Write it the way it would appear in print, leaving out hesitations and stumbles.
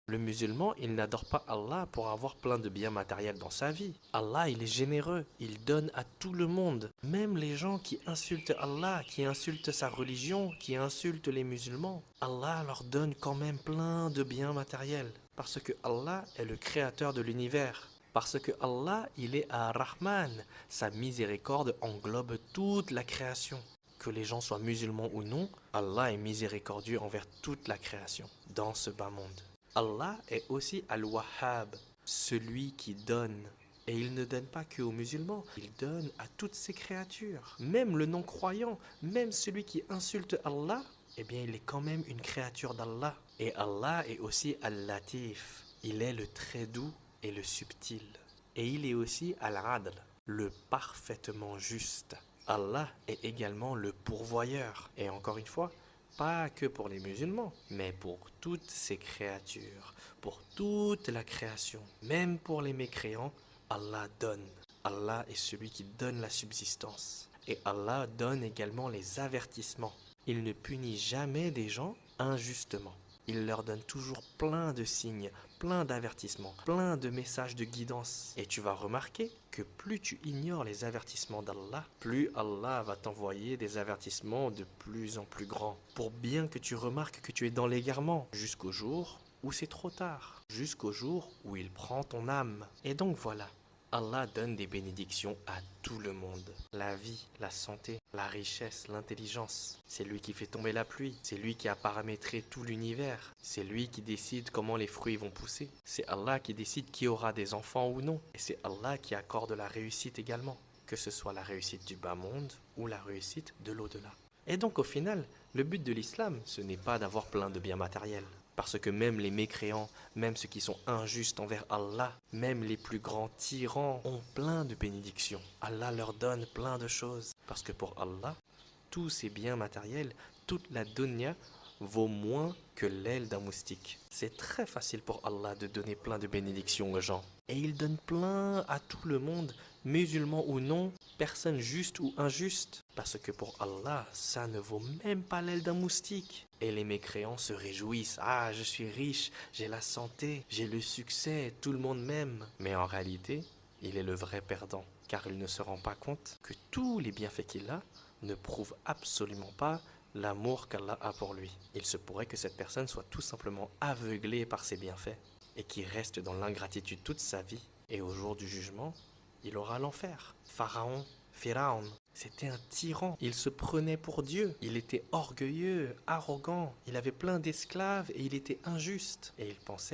Le musulman, il n'adore pas Allah pour avoir plein de biens matériels dans sa vie. Allah, il est généreux, il donne à tout le monde. Même les gens qui insultent Allah, qui insultent sa religion, qui insultent les musulmans, Allah leur donne quand même plein de biens matériels. Parce que Allah est le créateur de l'univers. Parce que Allah, il est Ar-Rahman. Sa miséricorde englobe toute la création. Que les gens soient musulmans ou non, Allah est miséricordieux envers toute la création dans ce bas monde. Allah est aussi Al-Wahhab, celui qui donne. Et il ne donne pas que aux musulmans, il donne à toutes ses créatures. Même le non-croyant, même celui qui insulte Allah, eh bien il est quand même une créature d'Allah. Et Allah est aussi Al-Latif, il est le très doux et le subtil. Et il est aussi Al-Adl, le parfaitement juste. Allah est également le pourvoyeur. Et encore une fois, pas que pour les musulmans, mais pour toutes ces créatures, pour toute la création, même pour les mécréants, Allah donne. Allah est celui qui donne la subsistance. Et Allah donne également les avertissements. Il ne punit jamais des gens injustement. Il leur donne toujours plein de signes, plein d'avertissements, plein de messages de guidance. Et tu vas remarquer que plus tu ignores les avertissements d'Allah, plus Allah va t'envoyer des avertissements de plus en plus grands. Pour bien que tu remarques que tu es dans l'égarement, jusqu'au jour où c'est trop tard, jusqu'au jour où il prend ton âme. Et donc voilà. Allah donne des bénédictions à tout le monde. La vie, la santé, la richesse, l'intelligence. C'est lui qui fait tomber la pluie. C'est lui qui a paramétré tout l'univers. C'est lui qui décide comment les fruits vont pousser. C'est Allah qui décide qui aura des enfants ou non. Et c'est Allah qui accorde la réussite également. Que ce soit la réussite du bas monde ou la réussite de l'au-delà. Et donc au final, le but de l'islam, ce n'est pas d'avoir plein de biens matériels. Parce que même les mécréants, même ceux qui sont injustes envers Allah, même les plus grands tyrans ont plein de bénédictions. Allah leur donne plein de choses. Parce que pour Allah, tous ces biens matériels, toute la dunya vaut moins que l'aile d'un moustique. C'est très facile pour Allah de donner plein de bénédictions aux gens. Et il donne plein à tout le monde, musulmans ou non, personne juste ou injuste. Parce que pour Allah, ça ne vaut même pas l'aile d'un moustique. Et les mécréants se réjouissent. Ah, je suis riche, j'ai la santé, j'ai le succès, tout le monde m'aime. Mais en réalité, il est le vrai perdant. Car il ne se rend pas compte que tous les bienfaits qu'il a ne prouvent absolument pas l'amour qu'Allah a pour lui. Il se pourrait que cette personne soit tout simplement aveuglée par ses bienfaits et qu'il reste dans l'ingratitude toute sa vie. Et au jour du jugement, il aura l'enfer. Pharaon, Pharaon, c'était un tyran. Il se prenait pour Dieu. Il était orgueilleux, arrogant. Il avait plein d'esclaves et il était injuste. Et il pensait